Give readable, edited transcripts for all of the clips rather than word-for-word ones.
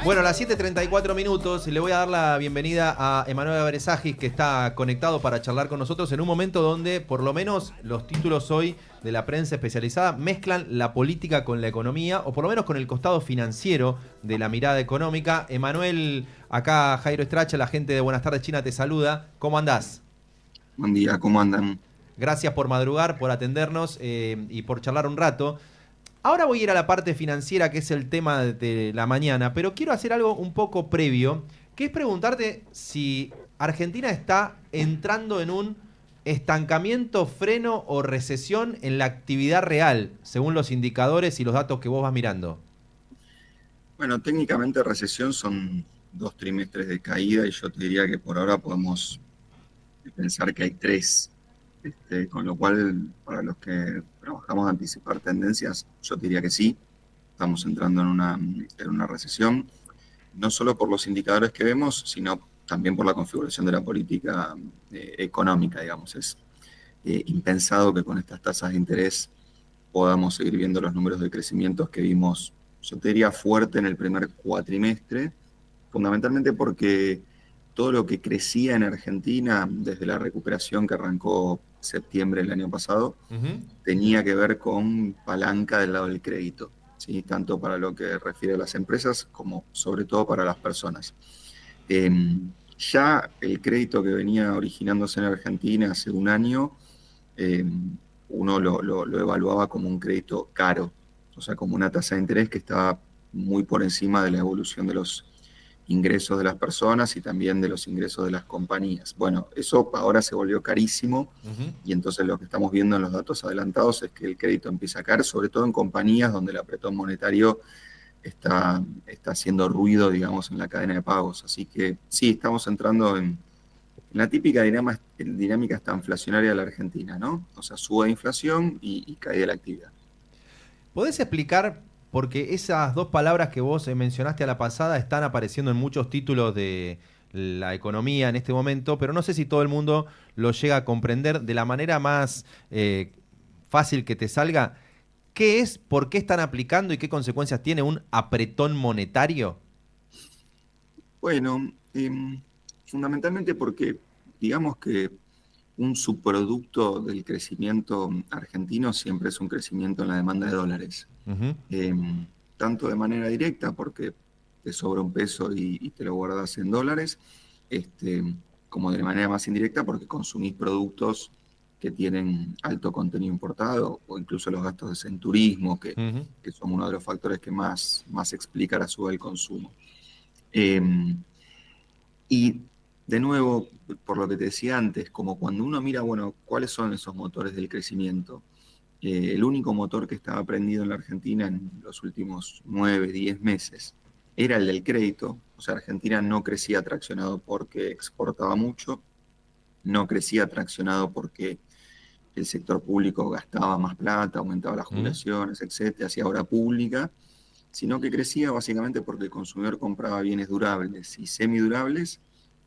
Bueno, a las 7:34 minutos le voy a dar la bienvenida a Emanuel Aberezajis, que está conectado para charlar con nosotros en un momento donde, por lo menos, los títulos hoy de la prensa especializada mezclan la política con la economía, o por lo menos con el costado financiero de la mirada económica. Emanuel, acá Jairo Estracha, la gente de Buenas Tardes China, te saluda. ¿Cómo andás? Buen día, ¿cómo andan? Gracias por madrugar, por atendernos y por charlar un rato. Ahora voy a ir a la parte financiera, que es el tema de la mañana, pero quiero hacer algo un poco previo, que es preguntarte si Argentina está entrando en un estancamiento, freno o recesión en la actividad real, según los indicadores y los datos que vos vas mirando. Bueno, técnicamente recesión son 2 trimestres de caída y yo te diría que por ahora podemos pensar que hay 3. Con lo cual, para los que trabajamos a anticipar tendencias, yo te diría que sí, estamos entrando en una recesión, no solo por los indicadores que vemos, sino también por la configuración de la política económica, digamos. Es impensado que con estas tasas de interés podamos seguir viendo los números de crecimiento que vimos, yo te diría, fuerte en el primer cuatrimestre, fundamentalmente porque todo lo que crecía en Argentina desde la recuperación que arrancó septiembre del año pasado Ujú. tenía que ver con palanca del lado del crédito, ¿sí? Tanto para lo que refiere a las empresas como sobre todo para las personas. Eh, ya el crédito que venía originándose en Argentina hace un año, eh, uno lo evaluaba como un crédito caro, o sea, como una tasa de interés que estaba muy por encima de la evolución de los ingresos de las personas y también de los ingresos de las compañías. Bueno, eso ahora se volvió carísimo Ujú. y entonces lo que estamos viendo en los datos adelantados es que el crédito empieza a caer, sobre todo en compañías donde el apretón monetario está haciendo ruido, digamos, en la cadena de pagos. Así que sí, estamos entrando en la típica dinámica está inflacionaria de la Argentina, ¿no? O sea, sube la inflación y cae de la actividad. ¿Podés explicar, porque esas dos palabras que vos mencionaste a la pasada están apareciendo en muchos títulos de la economía en este momento, pero no sé si todo el mundo lo llega a comprender de la manera más fácil que te salga? ¿Qué es, por qué están aplicando y qué consecuencias tiene un apretón monetario? Bueno, fundamentalmente porque digamos que un subproducto del crecimiento argentino siempre es un crecimiento en la demanda de dólares. Ujú. Tanto de manera directa, porque te sobra un peso y te lo guardas en dólares, este, como de manera más indirecta, porque consumís productos que tienen alto contenido importado, o incluso los gastos en turismo, Ujú. que son uno de los factores que más explica la suba del consumo. Eh, y de nuevo, por lo que te decía antes, como cuando uno mira, bueno, cuáles son esos motores del crecimiento. El único motor que estaba prendido en la Argentina en los últimos 9, 10 meses era el del crédito. O sea, Argentina no crecía traccionado porque exportaba mucho, no crecía traccionado porque el sector público gastaba más plata, aumentaba las Ujú. jubilaciones, etcétera, hacía obra pública, sino que crecía básicamente porque el consumidor compraba bienes durables y semidurables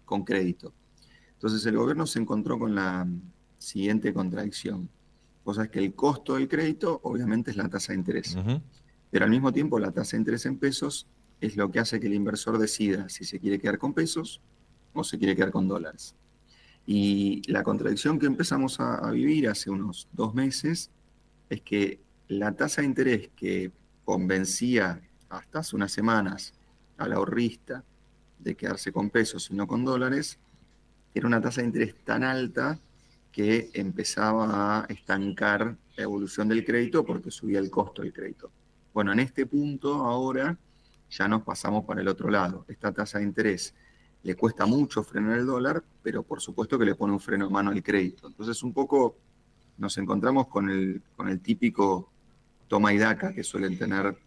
con crédito. Entonces el gobierno se encontró con la siguiente contradicción. Cosa es que el costo del crédito obviamente es la tasa de interés, Ujú. pero al mismo tiempo la tasa de interés en pesos es lo que hace que el inversor decida si se quiere quedar con pesos o se quiere quedar con dólares. Y la contradicción que empezamos a vivir hace unos 2 meses es que la tasa de interés que convencía hasta hace unas semanas al ahorrista de quedarse con pesos y no con dólares, era una tasa de interés tan alta que empezaba a estancar la evolución del crédito porque subía el costo del crédito. Bueno, en este punto ahora ya nos pasamos para el otro lado. Esta tasa de interés le cuesta mucho frenar el dólar, pero por supuesto que le pone un freno de mano al crédito. Entonces un poco nos encontramos con el típico toma y daca que suelen tener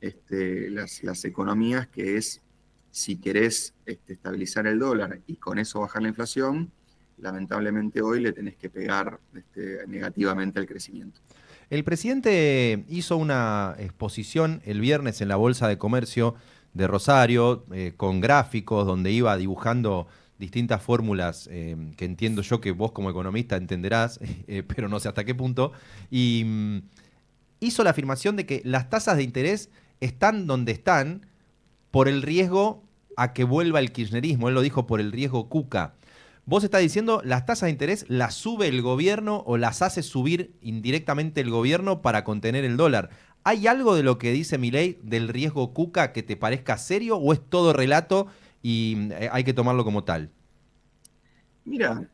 las economías, que es, si querés estabilizar el dólar y con eso bajar la inflación, lamentablemente hoy le tenés que pegar negativamente al crecimiento. El presidente hizo una exposición el viernes en la Bolsa de Comercio de Rosario, con gráficos donde iba dibujando distintas fórmulas que entiendo yo que vos como economista entenderás, pero no sé hasta qué punto. Y hizo la afirmación de que las tasas de interés están donde están por el riesgo a que vuelva el kirchnerismo. Él lo dijo por el riesgo Cuca. Vos estás diciendo, las tasas de interés las sube el gobierno o las hace subir indirectamente el gobierno para contener el dólar. ¿Hay algo de lo que dice Milei del riesgo Cuca que te parezca serio o es todo relato y hay que tomarlo como tal? Mira,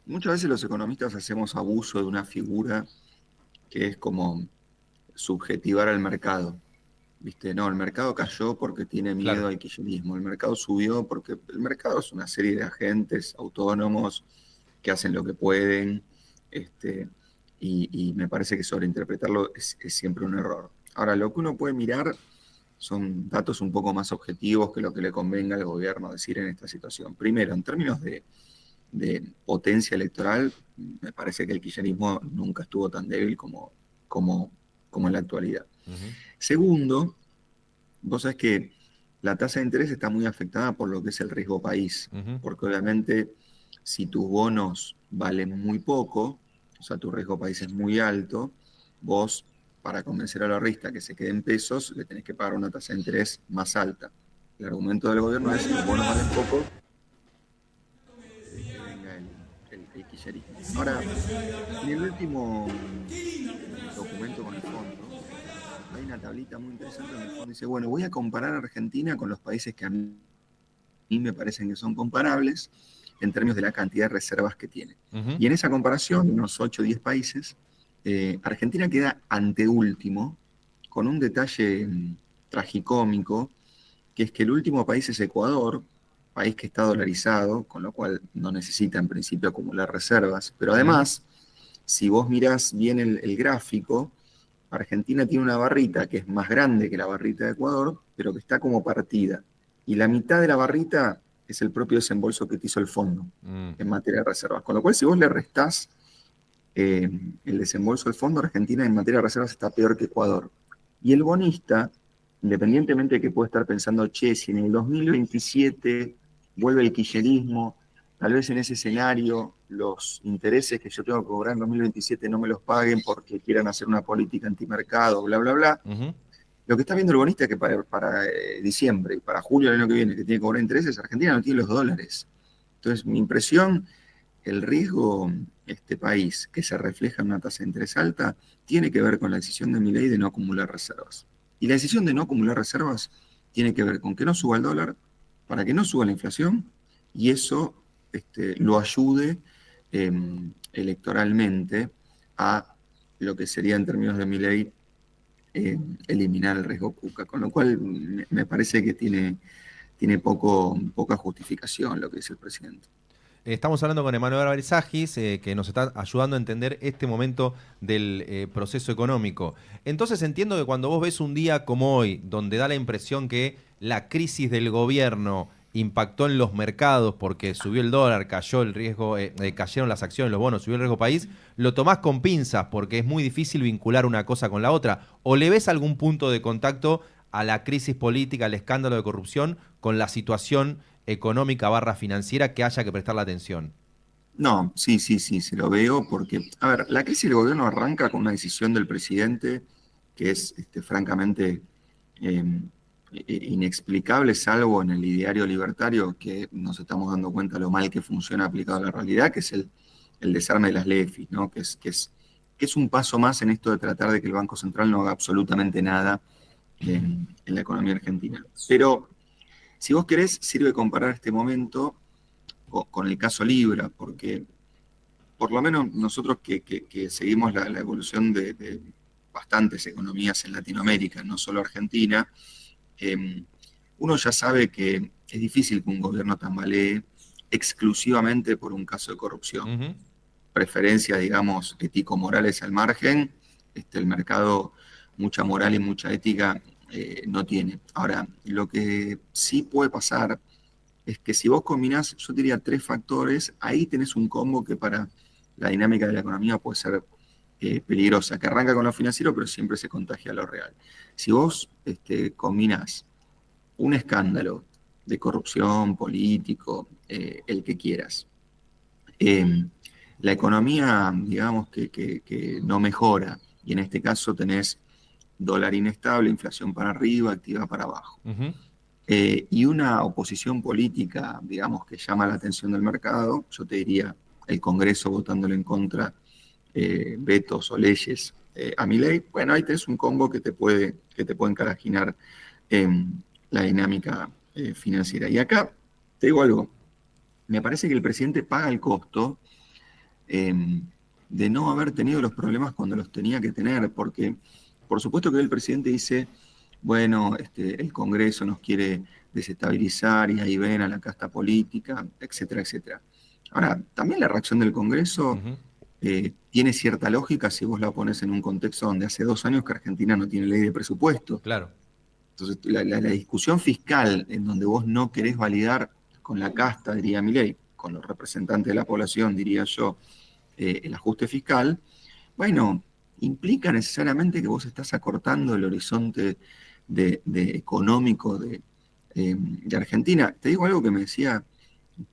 muchas veces los economistas hacemos abuso de una figura que es como subjetivar al mercado. ¿Viste? No, el mercado cayó porque tiene miedo Claro. al kirchnerismo. El mercado subió porque el mercado es una serie de agentes autónomos que hacen lo que pueden, este, y me parece que sobreinterpretarlo es siempre un error. Ahora, lo que uno puede mirar son datos un poco más objetivos que lo que le convenga al gobierno decir en esta situación. Primero, en términos de potencia electoral, me parece que el kirchnerismo nunca estuvo tan débil como en la actualidad. Ujú, Segundo, vos sabés que la tasa de interés está muy afectada por lo que es el riesgo país, ujú. porque obviamente si tus bonos valen muy poco, o sea, tu riesgo país es muy alto, vos para convencer al ahorrista que se quede en pesos, le tenés que pagar una tasa de interés más alta. El argumento del gobierno es los bonos valen poco, que venga el kirchnerismo. Ahora, en el último documento con el fondo, hay una tablita muy interesante donde el fondo dice, bueno, voy a comparar a Argentina con los países que a mí me parecen que son comparables en términos de la cantidad de reservas que tiene. Ujú. Y en esa comparación, unos 8 o 10 países, Argentina queda anteúltimo, con un detalle tragicómico, que es que el último país es Ecuador, país que está dolarizado, con lo cual no necesita en principio acumular reservas. Pero Sí. además, si vos mirás bien el gráfico, Argentina tiene una barrita que es más grande que la barrita de Ecuador, pero que está como partida. Y la mitad de la barrita es el propio desembolso que te hizo el fondo Mm. en materia de reservas. Con lo cual, si vos le restás el desembolso del fondo, Argentina en materia de reservas está peor que Ecuador. Y el bonista, independientemente de que puede estar pensando, che, si en el 2027 vuelve el kirchnerismo, tal vez en ese escenario los intereses que yo tengo que cobrar en 2027 no me los paguen porque quieran hacer una política antimercado, bla, bla, bla. Ujú. Lo que está viendo el bonista es que para diciembre y para julio del año que viene, que tiene que cobrar intereses, Argentina no tiene los dólares. Entonces, mi impresión, el riesgo este país que se refleja en una tasa de interés alta tiene que ver con la decisión de Milei de no acumular reservas. Y la decisión de no acumular reservas tiene que ver con que no suba el dólar, para que no suba la inflación, y eso lo ayude electoralmente a lo que sería en términos de Milei eliminar el riesgo Cuca, con lo cual me parece que tiene poca justificación lo que dice el presidente. Estamos hablando con Emanuel Bersagis, que nos está ayudando a entender este momento del proceso económico. Entonces entiendo que cuando vos ves un día como hoy, donde da la impresión que la crisis del gobierno impactó en los mercados porque subió el dólar, cayó el riesgo, cayeron las acciones, los bonos, subió el riesgo país, lo tomás con pinzas porque es muy difícil vincular una cosa con la otra. ¿O le ves algún punto de contacto a la crisis política, al escándalo de corrupción, con la situación económica barra financiera que haya que prestarle atención? No, sí, sí, sí, se lo veo porque, a ver, la crisis del gobierno arranca con una decisión del presidente que es francamente eh, inexplicable, salvo en el ideario libertario que nos estamos dando cuenta lo mal que funciona aplicado a la realidad, que es el desarme de las LEFIs, ¿no? Que es un paso más en esto de tratar de que el Banco Central no haga absolutamente nada en la economía argentina. Pero si vos querés, sirve comparar este momento con el caso Libra, porque por lo menos nosotros que seguimos la evolución de bastantes economías en Latinoamérica, no solo Argentina, uno ya sabe que es difícil que un gobierno tambalee exclusivamente por un caso de corrupción. Ujú. Preferencias, digamos, ético-morales al margen, el mercado mucha moral y mucha ética no tiene. Ahora, lo que sí puede pasar es que si vos combinás, yo diría 3 factores, ahí tenés un combo que para la dinámica de la economía puede ser peligrosa, que arranca con lo financiero, pero siempre se contagia a lo real. Si vos combinás un escándalo de corrupción, político, el que quieras, eh, la economía, digamos, que no mejora, y en este caso tenés dólar inestable, inflación para arriba, actividad para abajo. Ujú. Y una oposición política, digamos, que llama la atención del mercado, yo te diría el Congreso votándole en contra vetos o leyes a Milei. Bueno, ahí tenés un combo que te puede encarajinar la dinámica financiera. Y acá te digo algo, me parece que el presidente paga el costo eh, de no haber tenido los problemas cuando los tenía que tener, porque por supuesto que el presidente dice, bueno, el Congreso nos quiere desestabilizar y ahí ven a la casta política, etcétera, etcétera. Ahora, también la reacción del Congreso Ujú. tiene cierta lógica si vos la pones en un contexto donde hace 2 años que Argentina no tiene ley de presupuesto. Claro. Entonces, la discusión fiscal en donde vos no querés validar con la casta, diría Milei, con los representantes de la población, diría yo, el ajuste fiscal, bueno, implica necesariamente que vos estás acortando el horizonte económico de Argentina. Te digo algo que me decía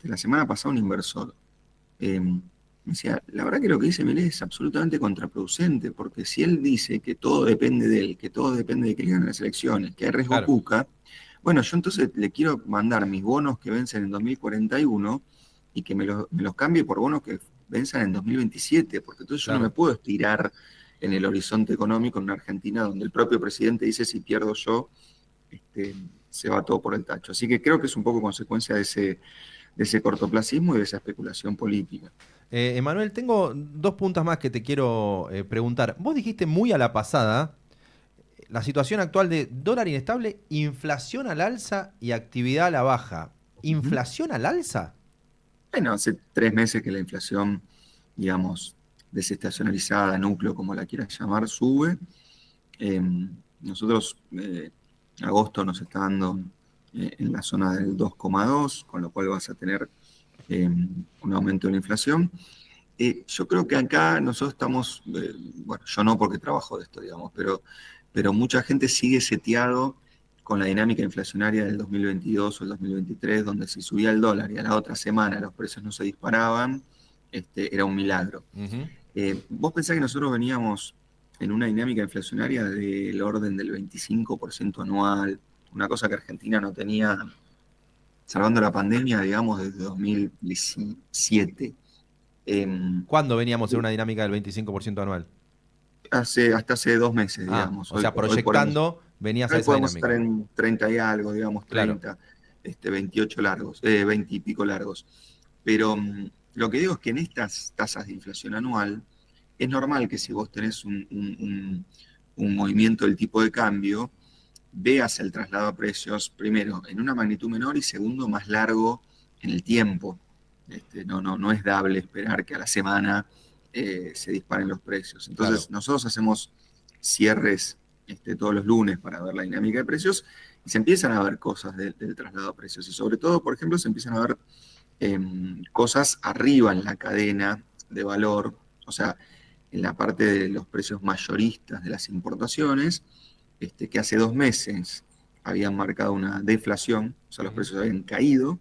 la semana pasada un inversor. Me decía, la verdad que lo que dice Milei es absolutamente contraproducente, porque si él dice que todo depende de él, que todo depende de que le ganen las elecciones, que hay riesgo Claro. cuca, bueno, yo entonces le quiero mandar mis bonos que vencen en 2041 y que me los cambie por bonos que venzan en 2027, porque entonces yo no me Claro. puedo estirar en el horizonte económico en una Argentina donde el propio presidente dice si pierdo yo, este, se va todo por el tacho. Así que creo que es un poco consecuencia de ese cortoplacismo y de esa especulación política. Emanuel, tengo dos puntas más que te quiero preguntar. Vos dijiste muy a la pasada la situación actual de dólar inestable, inflación al alza y actividad a la baja. Ujú. ¿Inflación al alza? Bueno, hace 3 meses que la inflación, digamos, desestacionalizada, núcleo, como la quieras llamar, sube. Eh, nosotros, agosto nos está dando en la zona del 2,2, con lo cual vas a tener un aumento de la inflación. Yo creo que acá nosotros estamos, bueno, yo no porque trabajo de esto, digamos, pero mucha gente sigue seteado con la dinámica inflacionaria del 2022 o el 2023, donde si subía el dólar y a la otra semana los precios no se disparaban, era un milagro. Ujú. Vos pensás que nosotros veníamos en una dinámica inflacionaria del orden del 25% anual, una cosa que Argentina no tenía, salvando la pandemia, digamos, desde 2017. Em, ¿Cuándo veníamos en una dinámica del 25% anual? hasta hace 2 meses, Ah, digamos. o Hoy, sea, hoy podemos, proyectando venías a hoy esa podemos estar dinámica. en 30 y algo, digamos, Claro. 30, 28 largos, 20 y pico largos. Pero lo que digo es que en estas tasas de inflación anual, es normal que si vos tenés un movimiento del tipo de cambio, veas el traslado a precios, primero, en una magnitud menor y segundo, más largo en el tiempo. No es dable esperar que a la semana se disparen los precios. Claro. Entonces, nosotros hacemos cierres todos los lunes para ver la dinámica de precios y se empiezan a ver cosas del traslado a precios. Y sobre todo, por ejemplo, se empiezan a ver cosas arriba en la cadena de valor, o sea, en la parte de los precios mayoristas de las importaciones, que hace 2 meses habían marcado una deflación, o sea, los Ujú. precios habían caído,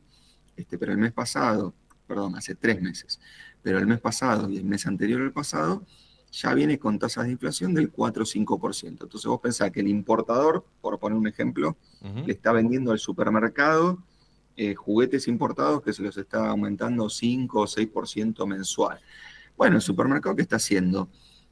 pero el mes pasado, perdón, hace 3 meses, pero el mes pasado y el mes anterior al pasado, ya viene con tasas de inflación del 4 o 5%. Entonces vos pensás que el importador, por poner un ejemplo, Ujú. le está vendiendo al supermercado juguetes importados que se los está aumentando 5 o 6% mensual. Bueno, el supermercado, ¿qué está haciendo?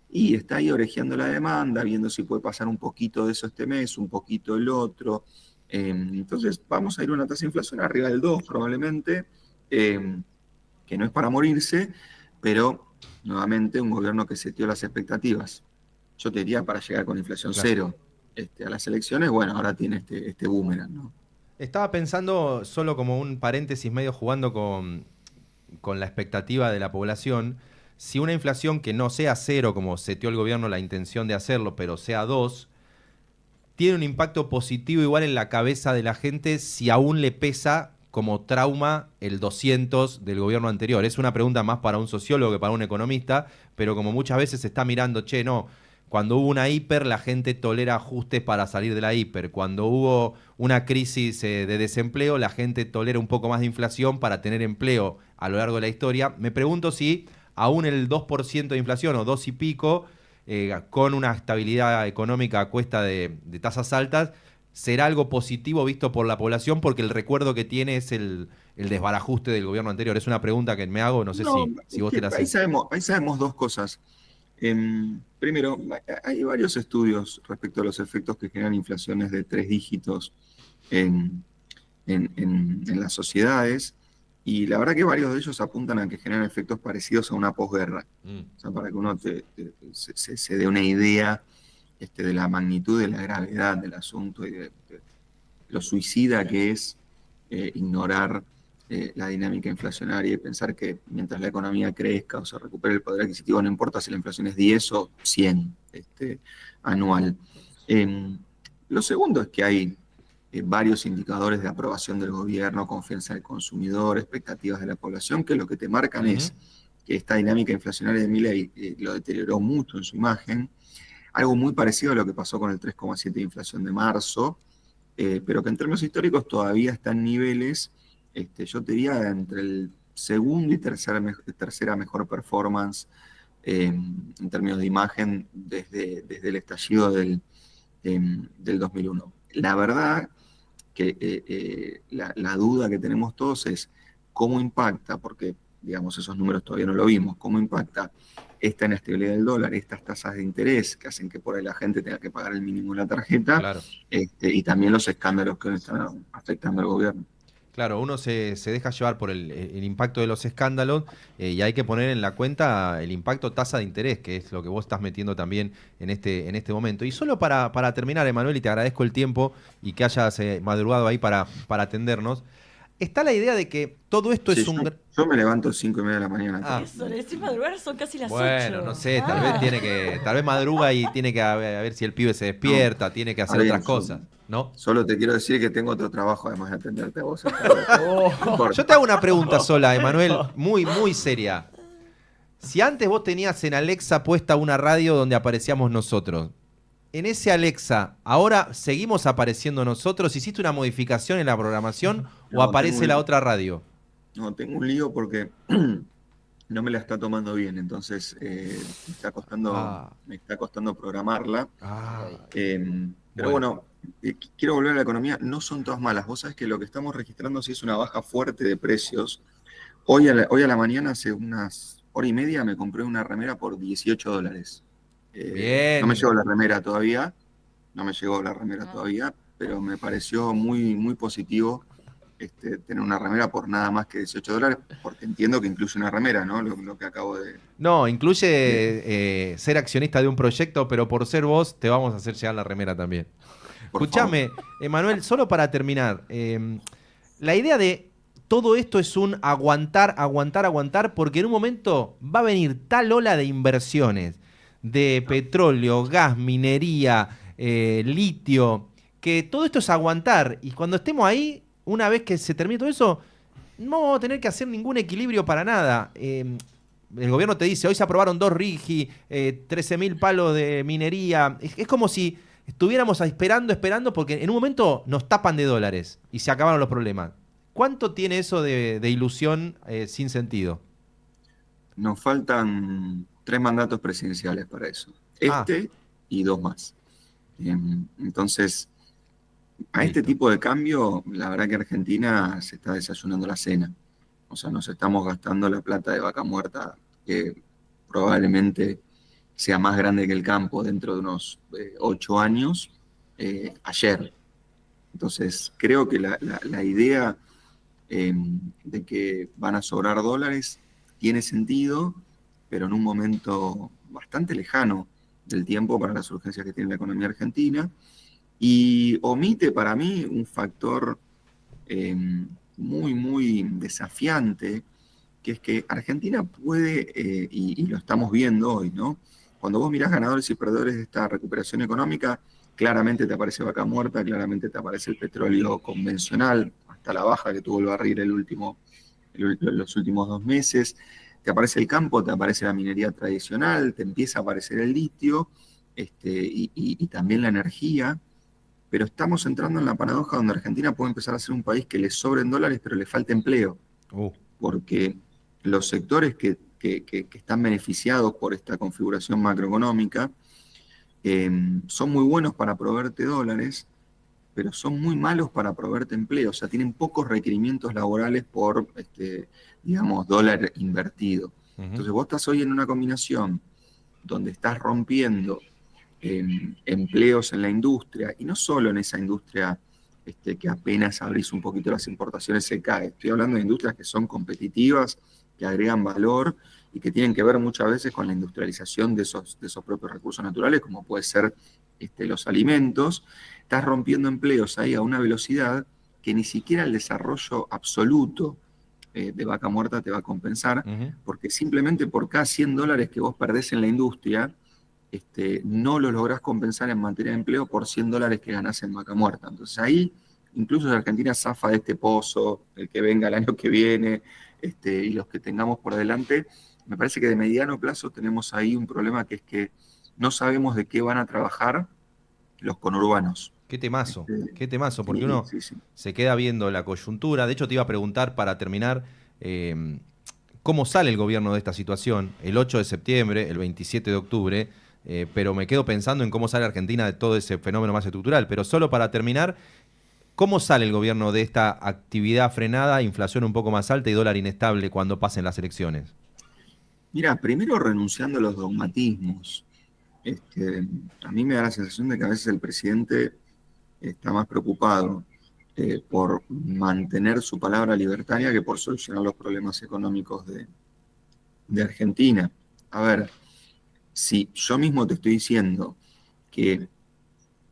Y está ahí orejeando la demanda, viendo si puede pasar un poquito de eso este mes, un poquito el otro. Entonces vamos a ir a una tasa de inflación arriba del 2 probablemente, que no es para morirse, pero nuevamente un gobierno que seteó las expectativas. Yo te diría para llegar con inflación Claro. cero a las elecciones, bueno, ahora tiene este boomerang, ¿no? Estaba pensando, solo como un paréntesis medio jugando con la expectativa de la población, si una inflación que no sea cero, como seteó el gobierno la intención de hacerlo, pero sea 2, tiene un impacto positivo igual en la cabeza de la gente si aún le pesa como trauma el 200 del gobierno anterior. Es una pregunta más para un sociólogo que para un economista, pero como muchas veces se está mirando, che, no, cuando hubo una hiper la gente tolera ajustes para salir de la hiper. Cuando hubo una crisis de desempleo, la gente tolera un poco más de inflación para tener empleo a lo largo de la historia. Me pregunto si aún el 2% de inflación o 2 y pico con una estabilidad económica a cuesta de tasas altas, será algo positivo visto por la población porque el recuerdo que tiene es el desbarajuste del gobierno anterior. Es una pregunta que me hago, no sé No, si es vos que tenés... ahí sabemos dos cosas. Primero, hay varios estudios respecto a los efectos que generan inflaciones de 3 dígitos en, en las sociedades, y la verdad que varios de ellos apuntan a que generan efectos parecidos a una posguerra. O sea, para que uno se dé una idea de la magnitud, de la gravedad del asunto y de lo suicida que es ignorar la dinámica inflacionaria y pensar que mientras la economía crezca o se recupere el poder adquisitivo, no importa si la inflación es 10 o 100 anual. Lo segundo es que hay varios indicadores de aprobación del gobierno, confianza del consumidor, expectativas de la población, que lo que te marcan es que esta dinámica inflacionaria de Milei lo deterioró mucho en su imagen, algo muy parecido a lo que pasó con el 3,7 de inflación de marzo, pero que en términos históricos todavía está en niveles, yo te diría, entre el segundo y tercera mejor performance en términos de imagen desde el estallido del 2001. La verdad que la duda que tenemos todos es cómo impacta, porque digamos esos números todavía no lo vimos, cómo impacta esta inestabilidad del dólar, estas tasas de interés que hacen que por ahí la gente tenga que pagar el mínimo de la tarjeta, Claro. y también los escándalos que están afectando al gobierno. Claro, uno se deja llevar por el impacto de los escándalos y hay que poner en la cuenta el impacto tasa de interés, que es lo que vos estás metiendo también en este momento. Y solo para terminar, Emanuel, y te agradezco el tiempo y que hayas madrugado ahí para atendernos, está la idea de que todo esto Sí, es un... yo me levanto 5:30 de la mañana. Ah, Eso, le decís madrugar, son casi las 8. bueno, no sé, tal vez madruga y tiene que a ver si el pibe se No, despierta, tiene que está hacer bien, otras cosas, ¿no? solo te quiero decir que tengo otro trabajo además de atenderte a vos. Oh. No importa. Yo te hago una pregunta sola, Emanuel, muy seria. Si antes vos tenías en Alexa puesta una radio donde aparecíamos nosotros, en ese Alexa, ¿ahora seguimos apareciendo nosotros? ¿Hiciste una modificación en la programación o No, aparece la otra radio? No, tengo un lío porque no me la está tomando bien, entonces Ah, me está costando programarla. ah, Pero bueno. bueno, quiero volver a la economía, no son todas malas. Vos sabés que lo que estamos registrando sí es una baja fuerte de precios. Hoy a la mañana, hace unas hora y media, me compré una remera por $18. No me Bien. llegó la remera todavía, Ah. pero me pareció muy, muy positivo tener una remera por nada más que $18, porque entiendo que incluye una remera, ¿no? Lo que acabo No, incluye de- ser accionista de un proyecto, pero por ser vos te vamos a hacer llegar la remera también. por favor. Escuchame, Emanuel, solo para terminar, la idea de todo esto es un aguantar, porque en un momento va a venir tal ola de inversiones de petróleo, gas, minería, litio, que todo esto es aguantar. Y cuando estemos ahí, una vez que se termine todo eso, no vamos a tener que hacer ningún equilibrio para nada. El gobierno te dice, hoy se aprobaron 2 RIGI, 13.000 palos de minería. Es como si estuviéramos esperando, porque en un momento nos tapan de dólares y se acabaron los problemas. ¿Cuánto tiene eso de ilusión sin sentido? Nos faltan 3 mandatos presidenciales para eso. Ah, Y 2 más. Entonces, a este listo. tipo de cambio, la verdad que Argentina se está desayunando la cena. O sea, nos estamos gastando la plata de vaca muerta, que probablemente sea más grande que el campo dentro de unos 8 años, ayer. Entonces, creo que la idea de que van a sobrar dólares tiene sentido, pero en un momento bastante lejano del tiempo para las urgencias que tiene la economía argentina, y omite para mí un factor eh, muy, muy desafiante, que es que Argentina puede, y lo estamos viendo hoy, ¿no? Cuando vos mirás ganadores y perdedores de esta recuperación económica, claramente te aparece vaca muerta, claramente te aparece el petróleo convencional, hasta la baja que tuvo el barril los últimos 2 meses, te aparece el campo, te aparece la minería tradicional, te empieza a aparecer el litio, y también la energía, pero estamos entrando en la paradoja donde Argentina puede empezar a ser un país que le sobren dólares, pero le falta empleo, Uh, porque los sectores que que están beneficiados por esta configuración macroeconómica, son muy buenos para proveerte dólares, pero son muy malos para proveerte empleo. O sea, tienen pocos requerimientos laborales por, digamos, dólar invertido. Entonces vos estás hoy en una combinación donde estás rompiendo empleos en la industria, y no solo en esa industria que apenas abrís un poquito las importaciones se cae. Estoy hablando de industrias que son competitivas, que agregan valor y que tienen que ver muchas veces con la industrialización de esos propios recursos naturales, como puede ser los alimentos. Estás rompiendo empleos ahí a una velocidad que ni siquiera el desarrollo absoluto de Vaca Muerta te va a compensar, porque simplemente por cada $100 que vos perdés en la industria, no lo lográs compensar en materia de empleo por $100 que ganás en Vaca Muerta. Entonces ahí, incluso si Argentina zafa de este pozo, el que venga el año que viene, y los que tengamos por delante, me parece que de mediano plazo tenemos ahí un problema, que es que no sabemos de qué van a trabajar los conurbanos. Qué temazo, porque uno se queda viendo la coyuntura. De hecho, te iba a preguntar para terminar, ¿cómo sale el gobierno de esta situación? El 8 de septiembre, el 27 de octubre, pero me quedo pensando en cómo sale Argentina de todo ese fenómeno más estructural. Pero solo para terminar, ¿cómo sale el gobierno de esta actividad frenada, inflación un poco más alta y dólar inestable cuando pasen las elecciones? Mira, primero renunciando a los dogmatismos. A mí me da la sensación de que a veces el presidente está más preocupado por mantener su palabra libertaria que por solucionar los problemas económicos de Argentina. A ver, si yo mismo te estoy diciendo que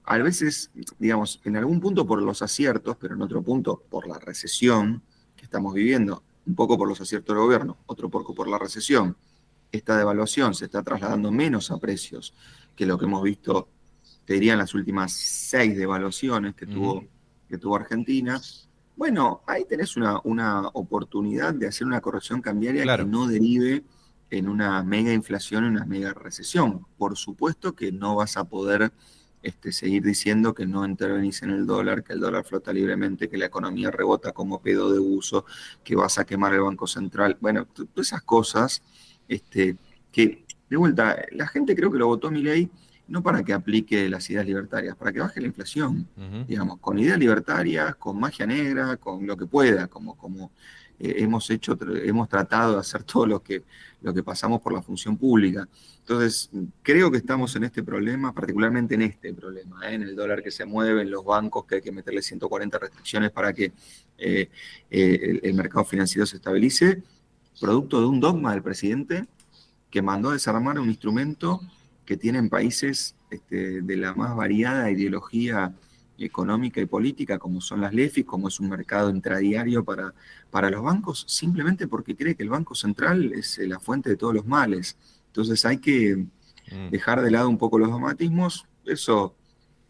a veces, digamos, en algún punto por los aciertos, pero en otro punto por la recesión que estamos viviendo, un poco por los aciertos del gobierno, otro poco por la recesión, esta devaluación se está trasladando menos a precios que lo que hemos visto, te diría, en las últimas 6 devaluaciones que tuvo Argentina. Bueno, ahí tenés una oportunidad de hacer una corrección cambiaria, claro, que no derive en una mega inflación, en una mega recesión. Por supuesto que no vas a poder seguir diciendo que no intervenís en el dólar, que el dólar flota libremente, que la economía rebota como pedo de uso, que vas a quemar el Banco Central. Bueno, todas esas cosas que, de vuelta, la gente creo que lo votó Milei no para que aplique las ideas libertarias, para que baje la inflación, digamos, con ideas libertarias, con magia negra, con lo que pueda, como hemos tratado de hacer todo lo que pasamos por la función pública. Entonces, creo que estamos en este problema, particularmente en este problema, en el dólar que se mueve, en los bancos que hay que meterle 140 restricciones para que el mercado financiero se estabilice, producto de un dogma del presidente que mandó a desarmar un instrumento que tienen países de la más variada ideología económica y política, como son las LEFI, como es un mercado intradiario para los bancos, simplemente porque cree que el Banco Central es la fuente de todos los males. Entonces hay que dejar de lado un poco los dogmatismos. Eso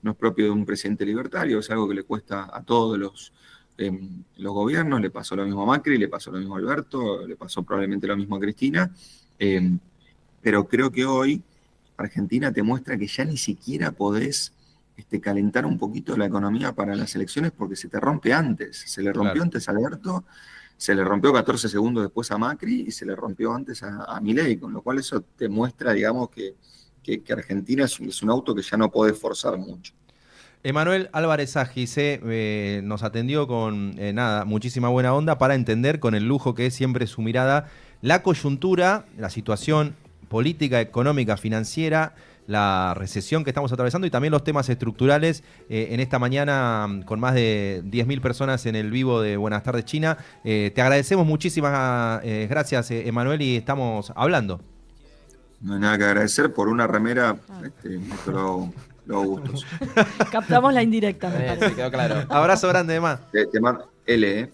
no es propio de un presidente libertario, es algo que le cuesta a todos los gobiernos. Le pasó lo mismo a Macri, le pasó lo mismo a Alberto, le pasó probablemente lo mismo a Cristina, pero creo que hoy Argentina te muestra que ya ni siquiera podés calentar un poquito la economía para las elecciones, porque se te rompe antes. Se le rompió antes a Alberto, se le rompió 14 segundos después a Macri y se le rompió antes a Milei, con lo cual eso te muestra, digamos, que Argentina es un auto que ya no podés forzar mucho. Emanuel Álvarez Agis nos atendió con muchísima buena onda para entender, con el lujo que es siempre su mirada, la coyuntura, la situación política, económica, financiera, la recesión que estamos atravesando y también los temas estructurales en esta mañana con más de 10.000 personas en el vivo de Buenas Tardes China. Te agradecemos muchísimas gracias, Emanuel, y estamos hablando. No hay nada que agradecer por una remera, pero los gustos. Captamos la indirecta, me parece. Sí, quedó claro. Abrazo grande, Emma. Te mando L,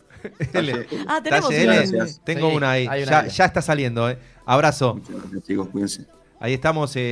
L. Tenemos L. Tengo una ahí. Ya está saliendo, Abrazo. Muchas gracias, chicos, cuídense. Ahí estamos.